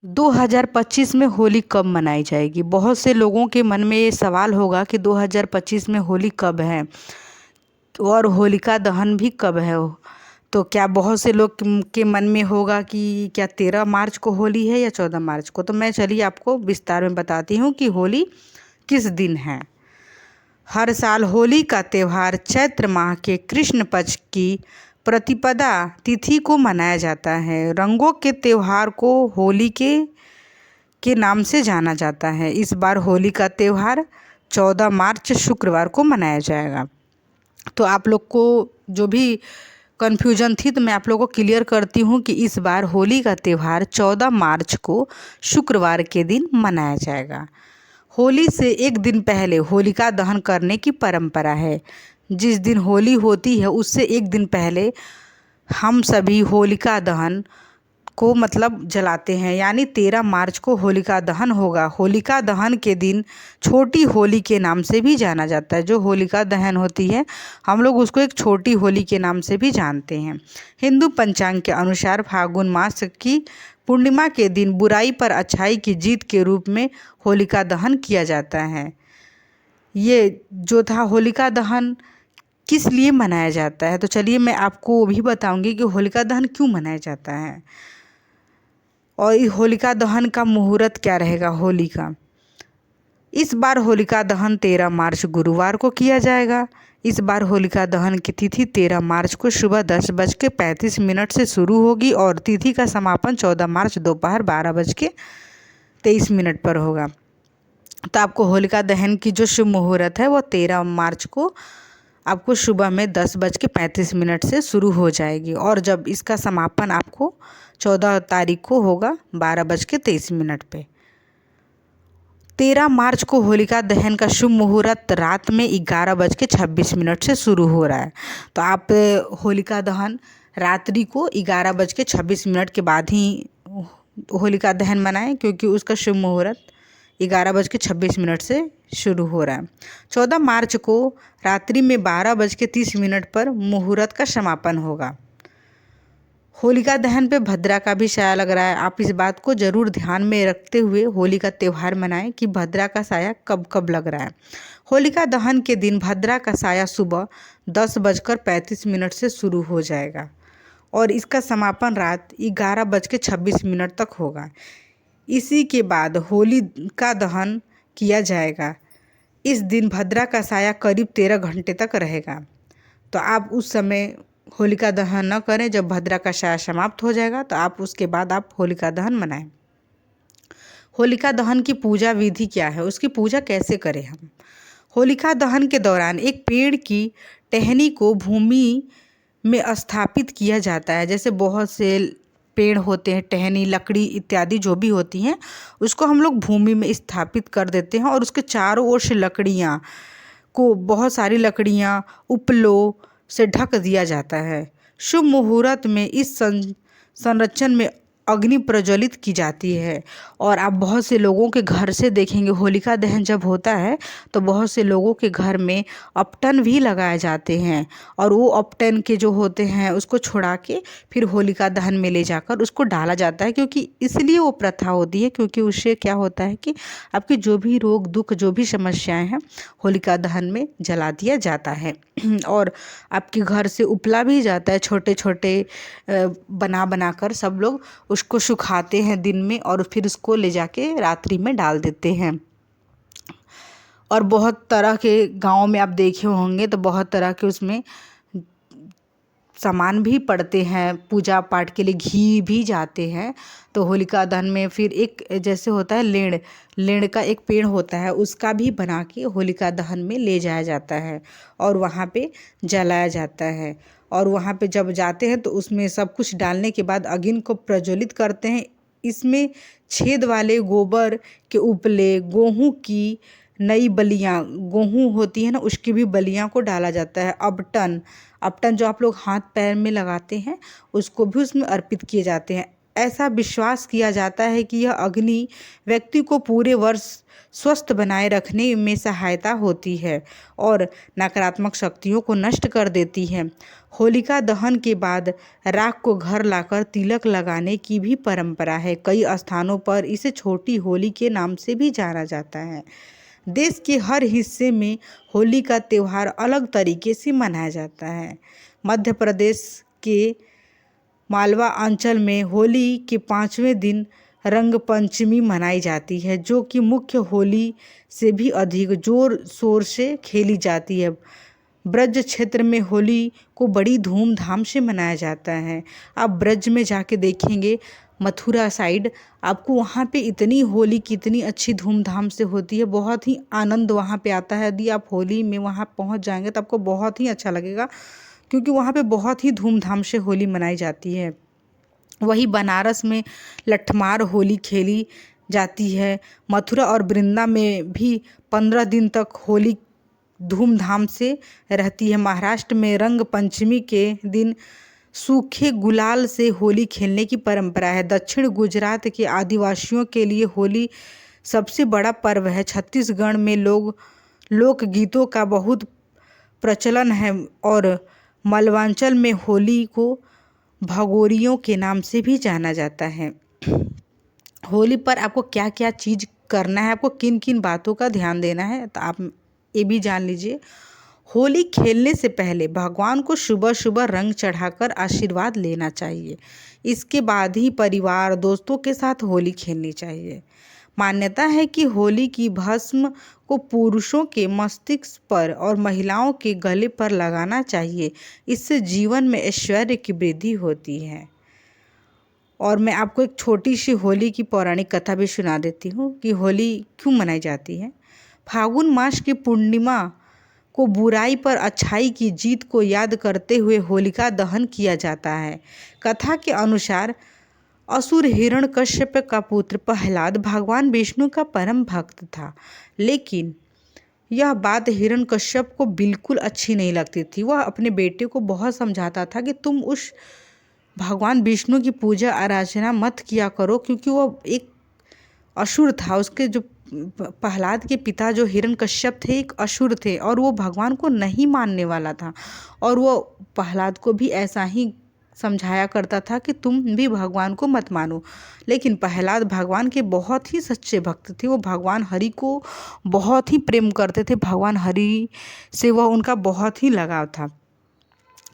2025 में होली कब मनाई जाएगी? बहुत से लोगों के मन में ये सवाल होगा कि 2025 में होली कब है और होलिका दहन भी कब है। तो क्या बहुत से लोग के मन में होगा कि क्या 13 मार्च को होली है या 14 मार्च को। तो मैं चलिए आपको विस्तार में बताती हूँ कि होली किस दिन है। हर साल होली का त्यौहार चैत्र माह के कृष्ण पक्ष की प्रतिपदा तिथि को मनाया जाता है। रंगों के त्यौहार को होली के नाम से जाना जाता है। इस बार होली का त्यौहार 14 मार्च शुक्रवार को मनाया जाएगा। तो आप लोग को जो भी कन्फ्यूजन थी तो मैं आप लोगों को क्लियर करती हूँ कि इस बार होली का त्यौहार 14 मार्च को शुक्रवार के दिन मनाया जाएगा। होली से एक दिन पहले होलिका दहन करने की परंपरा है। जिस दिन होली होती है उससे एक दिन पहले हम सभी होलिका दहन को जलाते हैं, यानी 13 मार्च को होलिका दहन होगा। होलिका दहन के दिन छोटी होली के नाम से भी जाना जाता है। जो होलिका दहन होती है हम लोग उसको एक छोटी होली के नाम से भी जानते हैं। हिंदू पंचांग के अनुसार फाल्गुन मास की पूर्णिमा के दिन बुराई पर अच्छाई की जीत के रूप में होलिका दहन किया जाता है। ये जो था होलिका दहन किस लिए मनाया जाता है, तो चलिए मैं आपको वो भी बताऊंगी कि होलिका दहन क्यों मनाया जाता है और होलिका दहन का मुहूर्त क्या रहेगा होली का। इस बार होलिका दहन 13 मार्च गुरुवार को किया जाएगा। इस बार होलिका दहन की तिथि 13 मार्च को सुबह 10:35 से शुरू होगी और तिथि का समापन 14 मार्च दोपहर 12:23 पर होगा। तो आपको होलिका दहन की जो शुभ मुहूर्त है वो 13 मार्च को आपको सुबह में 10:35 से शुरू हो जाएगी और जब इसका समापन आपको 14 तारीख को होगा 12:23 पे। 13 मार्च को होलिका दहन का शुभ मुहूर्त रात में 11:26 से शुरू हो रहा है। तो आप होलिका दहन रात्रि को 11:26 के बाद ही होलिका दहन मनाएं, क्योंकि उसका शुभ मुहूर्त 11:26 से शुरू हो रहा है। 14 मार्च को रात्रि में 12:30 पर मुहूर्त का समापन होगा। होलिका दहन पे भद्रा का भी साया लग रहा है। आप इस बात को ज़रूर ध्यान में रखते हुए होली का त्यौहार मनाएं कि भद्रा का साया कब कब लग रहा है। होलिका दहन के दिन भद्रा का साया सुबह 10:35 से शुरू हो जाएगा और इसका समापन रात 11:26 तक होगा। इसी के बाद होली का दहन किया जाएगा। इस दिन भद्रा का साया करीब 13 घंटे तक रहेगा। तो आप उस समय होलिका दहन न करें। जब भद्रा का साया समाप्त हो जाएगा तो आप उसके बाद आप होलिका दहन मनाएं। होलिका दहन की पूजा विधि क्या है, उसकी पूजा कैसे करें हम। होलिका दहन के दौरान एक पेड़ की टहनी को भूमि में स्थापित किया जाता है। जैसे बहुत से पेड़ होते हैं, टहनी, लकड़ी इत्यादि जो भी होती हैं, उसको हम लोग भूमि में स्थापित कर देते हैं और उसके चारों ओर से लकड़ियाँ को, बहुत सारी लकड़ियाँ उपलों से ढक दिया जाता है। शुभ मुहूर्त में इस संरक्षण में अग्नि प्रज्वलित की जाती है और आप बहुत से लोगों के घर से देखेंगे होलिका दहन जब होता है तो बहुत से लोगों के घर में अपटन भी लगाए जाते हैं और वो अपटन के जो होते हैं उसको छुड़ा के फिर होलिका दहन में ले जाकर उसको डाला जाता है। क्योंकि इसलिए वो प्रथा होती है, क्योंकि उससे क्या होता है कि आपके जो भी रोग दुख जो भी समस्याएं हैं होलिका दहन में जला दिया जाता है और आपके घर से उपला भी जाता है। छोटे छोटे बना कर सब लोग उसको सुखाते हैं दिन में और फिर उसको ले जाके रात्रि में डाल देते हैं। और बहुत तरह के गाँव में आप देखे होंगे तो बहुत तरह के उसमें सामान भी पड़ते हैं, पूजा पाठ के लिए घी भी जाते हैं। तो होलिका दहन में फिर एक जैसे होता है लेण का एक पेड़ होता है, उसका भी बना के होलिका दहन में ले जाया जाता है और वहाँ पे जलाया जाता है। और वहाँ पे जब जाते हैं तो उसमें सब कुछ डालने के बाद अग्नि को प्रज्वलित करते हैं। इसमें छेद वाले गोबर के उपले, गेहूँ की नई बलियाँ, गेहूँ होती है ना, उसकी भी बलियाँ को डाला जाता है। अपटन जो आप लोग हाथ पैर में लगाते हैं उसको भी उसमें अर्पित किए जाते हैं। ऐसा विश्वास किया जाता है कि यह अग्नि व्यक्ति को पूरे वर्ष स्वस्थ बनाए रखने में सहायता होती है और नकारात्मक शक्तियों को नष्ट कर देती है। होलिका दहन के बाद राख को घर लाकर तिलक लगाने की भी परंपरा है। कई स्थानों पर इसे छोटी होली के नाम से भी जाना जाता है। देश के हर हिस्से में होली का त्यौहार अलग तरीके से मनाया जाता है। मध्य प्रदेश के मालवा अंचल में होली के 5वें दिन रंग पंचमी मनाई जाती है, जो कि मुख्य होली से भी अधिक जोर शोर से खेली जाती है। ब्रज क्षेत्र में होली को बड़ी धूमधाम से मनाया जाता है। आप ब्रज में जाके देखेंगे, मथुरा साइड, आपको वहाँ पे इतनी होली कितनी अच्छी धूमधाम से होती है, बहुत ही आनंद वहाँ पे आता है। यदि आप होली में वहाँ पहुँच जाएंगे तो आपको बहुत ही अच्छा लगेगा, क्योंकि वहाँ पे बहुत ही धूमधाम से होली मनाई जाती है। वही बनारस में लठमार होली खेली जाती है। मथुरा और वृंदा में भी 15 दिन तक होली धूमधाम से रहती है। महाराष्ट्र में रंग पंचमी के दिन सूखे गुलाल से होली खेलने की परंपरा है। दक्षिण गुजरात के आदिवासियों के लिए होली सबसे बड़ा पर्व है। छत्तीसगढ़ में लोकगीतों का बहुत प्रचलन है और मलवांचल में होली को भगोरियों के नाम से भी जाना जाता है। होली पर आपको क्या क्या चीज़ करना है, आपको किन किन बातों का ध्यान देना है, तो आप ये भी जान लीजिए। होली खेलने से पहले भगवान को सुबह सुबह रंग चढ़ाकर आशीर्वाद लेना चाहिए। इसके बाद ही परिवार दोस्तों के साथ होली खेलनी चाहिए। मान्यता है कि होली की भस्म को पुरुषों के मस्तिष्क पर और महिलाओं के गले पर लगाना चाहिए। इससे जीवन में ऐश्वर्य की वृद्धि होती है। और मैं आपको एक छोटी सी होली की पौराणिक कथा भी सुना देती हूँ कि होली क्यों मनाई जाती है। फागुन मास की पूर्णिमा को बुराई पर अच्छाई की जीत को याद करते हुए होलिका दहन किया जाता है। कथा के अनुसार असुर हिरण्यकश्यप का पुत्र प्रहलाद भगवान विष्णु का परम भक्त था, लेकिन यह बात हिरण्यकश्यप को बिल्कुल अच्छी नहीं लगती थी। वह अपने बेटे को बहुत समझाता था कि तुम उस भगवान विष्णु की पूजा आराधना मत किया करो, क्योंकि वह एक असुर था। उसके जो प्रहलाद के पिता जो हिरण्यकश्यप थे, एक असुर थे और वो भगवान को नहीं मानने वाला था। और वो प्रहलाद को भी ऐसा ही समझाया करता था कि तुम भी भगवान को मत मानो। लेकिन प्रहलाद भगवान के बहुत ही सच्चे भक्त थे। वो भगवान हरि को बहुत ही प्रेम करते थे। भगवान हरि से वह उनका बहुत ही लगाव था।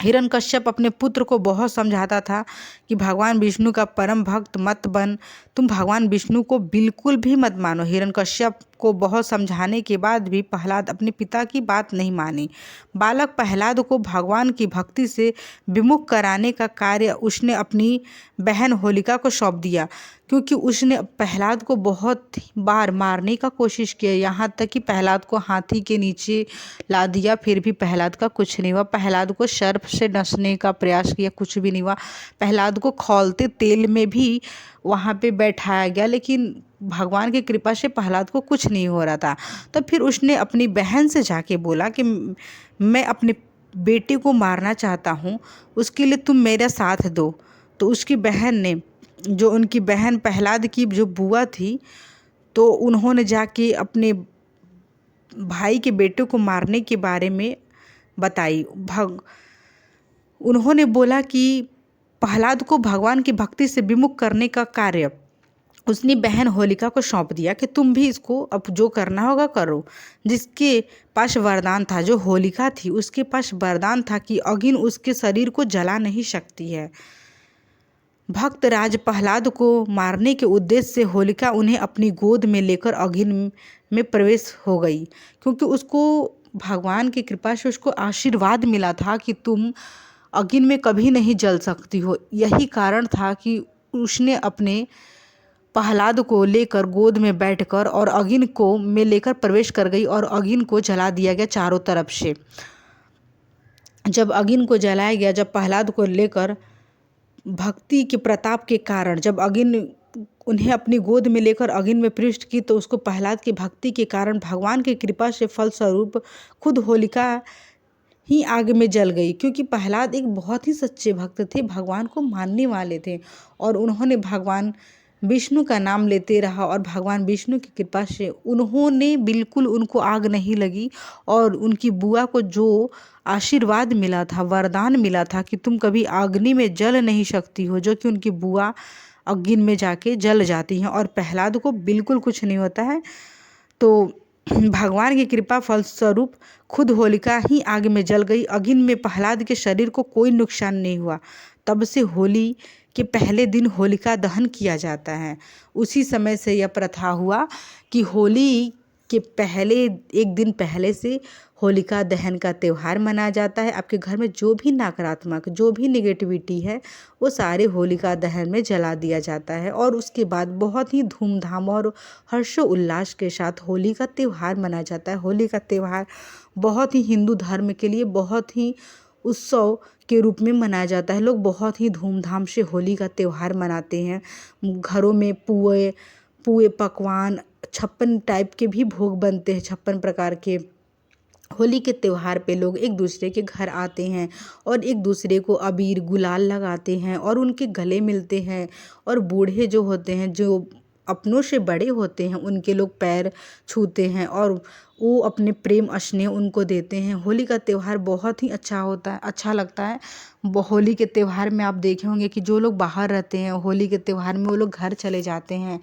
हिरण्यकश्यप अपने पुत्र को बहुत समझाता था कि भगवान विष्णु का परम भक्त मत बन, तुम भगवान विष्णु को बिल्कुल भी मत मानो। हिरण्यकश्यप को बहुत समझाने के बाद भी प्रहलाद अपने पिता की बात नहीं मानी। बालक प्रहलाद को भगवान की भक्ति से विमुख कराने का कार्य उसने अपनी बहन होलिका को सौंप दिया, क्योंकि उसने प्रहलाद को बहुत बार मारने का कोशिश किया। यहाँ तक कि प्रहलाद को हाथी के नीचे ला दिया, फिर भी प्रहलाद का कुछ नहीं हुआ। प्रहलाद को सर्प से डसने का प्रयास किया, कुछ भी नहीं हुआ। प्रहलाद को खौलते तेल में भी वहाँ पे बैठाया गया, लेकिन भगवान की कृपा से प्रहलाद को कुछ नहीं हो रहा था। तो फिर उसने अपनी बहन से जाके बोला कि मैं अपने बेटे को मारना चाहता हूँ, उसके लिए तुम मेरा साथ दो। तो उसकी बहन ने, जो उनकी बहन प्रहलाद की जो बुआ थी, तो उन्होंने जाके अपने भाई के बेटे को मारने के बारे में बताई। उन्होंने बोला कि प्रहलाद को भगवान की भक्ति से विमुख करने का कार्य उसने बहन होलिका को सौंप दिया कि तुम भी इसको अब जो करना होगा करो। जिसके पास वरदान था, जो होलिका थी, उसके पास वरदान था कि अग्नि उसके शरीर को जला नहीं सकती है। भक्त राज प्रहलाद को मारने के उद्देश्य से होलिका उन्हें अपनी गोद में लेकर अग्नि में प्रवेश हो गई, क्योंकि उसको भगवान की कृपा से उसको आशीर्वाद मिला था कि तुम अग्नि में कभी नहीं जल सकती हो। यही कारण था कि उसने अपने प्रहलाद को लेकर गोद में बैठकर और अग्नि को में लेकर प्रवेश कर गई और अग्नि को जला दिया गया चारों तरफ से। जब अग्नि को जलाया गया, जब प्रहलाद को लेकर भक्ति के प्रताप के कारण जब अग्नि उन्हें अपनी गोद में लेकर अग्नि में प्रविष्ट की, तो उसको प्रहलाद की भक्ति के कारण भगवान की कृपा से फलस्वरूप खुद होलिका ही आग में जल गई, क्योंकि प्रहलाद एक बहुत ही सच्चे भक्त थे, भगवान को मानने वाले थे और उन्होंने भगवान विष्णु का नाम लेते रहा और भगवान विष्णु की कृपा से उन्होंने बिल्कुल उनको आग नहीं लगी और उनकी बुआ को जो आशीर्वाद मिला था, वरदान मिला था कि तुम कभी अग्नि में जल नहीं सकती हो, जो कि उनकी बुआ अग्नि में जाके जल जाती हैं और प्रहलाद को बिल्कुल कुछ नहीं होता है। तो भगवान की कृपा फलस्वरूप खुद होलिका ही आग में जल गई। अग्नि में प्रहलाद के शरीर को कोई नुकसान नहीं हुआ। तब से होली के पहले दिन होलिका दहन किया जाता है। उसी समय से यह प्रथा हुआ कि होली के पहले एक दिन पहले से होलिका दहन का त्यौहार मनाया जाता है। आपके घर में जो भी नकारात्मक, जो भी नेगेटिविटी है, वो सारे होलिका दहन में जला दिया जाता है और उसके बाद बहुत ही धूमधाम और हर्षोल्लास के साथ होली का त्यौहार मनाया जाता है। होली का त्यौहार बहुत ही हिंदू धर्म के लिए बहुत ही उत्सव के रूप में मनाया जाता है। लोग बहुत ही धूमधाम से होली का त्यौहार मनाते हैं। घरों में पुए पकवान 56 टाइप के भी भोग बनते हैं, 56 प्रकार के। होली के त्यौहार पे लोग एक दूसरे के घर आते हैं और एक दूसरे को अबीर गुलाल लगाते हैं और उनके गले मिलते हैं और बूढ़े जो होते हैं, जो अपनों से बड़े होते हैं, उनके लोग पैर छूते हैं और वो अपने प्रेम स्नेह उनको देते हैं। होली का त्यौहार बहुत ही अच्छा होता है, अच्छा लगता है। होली के त्यौहार में आप देखे होंगे कि जो लोग बाहर रहते हैं, होली के त्यौहार में वो लोग घर चले जाते हैं।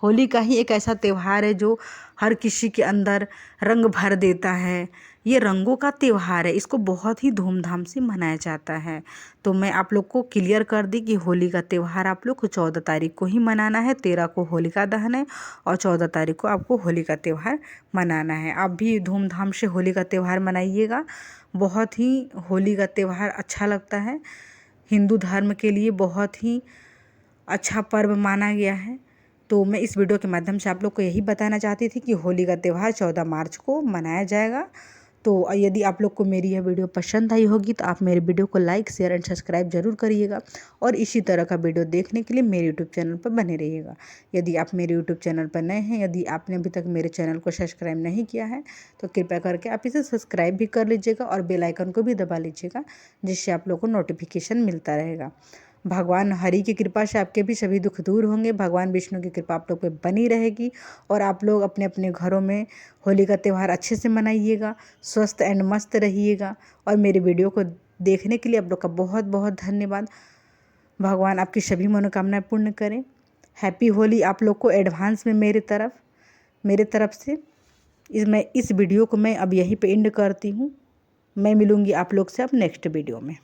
होली का ही एक ऐसा त्यौहार है जो हर किसी के अंदर रंग भर देता है। ये रंगों का त्यौहार है, इसको बहुत ही धूमधाम से मनाया जाता है। तो मैं आप लोग को क्लियर कर दी कि होली का त्यौहार आप लोग को 14 तारीख को ही मनाना है। 13 को होलिका दहन है और 14 तारीख को आपको होली का त्यौहार मनाना है। आप भी धूमधाम से होली का त्यौहार मनाइएगा। बहुत ही होली का त्यौहार अच्छा लगता है। हिंदू धर्म के लिए बहुत ही अच्छा पर्व माना गया है। तो मैं इस वीडियो के माध्यम से आप लोग को यही बताना चाहती थी कि होली का त्यौहार 14 मार्च को मनाया जाएगा। तो यदि आप लोग को मेरी यह वीडियो पसंद आई होगी तो आप मेरे वीडियो को लाइक शेयर एंड सब्सक्राइब जरूर करिएगा और इसी तरह का वीडियो देखने के लिए मेरे यूट्यूब चैनल पर बने रहिएगा। यदि आप मेरे यूट्यूब चैनल पर नए हैं, यदि आपने अभी तक मेरे चैनल को सब्सक्राइब नहीं किया है तो कृपया करके आप इसे सब्सक्राइब भी कर लीजिएगा और बेल आइकन को भी दबा लीजिएगा, जिससे आप लोग को नोटिफिकेशन मिलता रहेगा। भगवान हरि की कृपा से आपके भी सभी दुख दूर होंगे। भगवान विष्णु की कृपा आप लोग पे बनी रहेगी और आप लोग अपने अपने घरों में होली का त्यौहार अच्छे से मनाइएगा, स्वस्थ एंड मस्त रहिएगा। और मेरे वीडियो को देखने के लिए आप लोग का बहुत बहुत धन्यवाद। भगवान आपकी सभी मनोकामनाएं पूर्ण करें। हैप्पी होली आप लोग को एडवांस में मेरे तरफ से। इस वीडियो को मैं अब यहीं पे एंड करती हूँ। मैं मिलूँगी आप लोग से अब नेक्स्ट वीडियो में।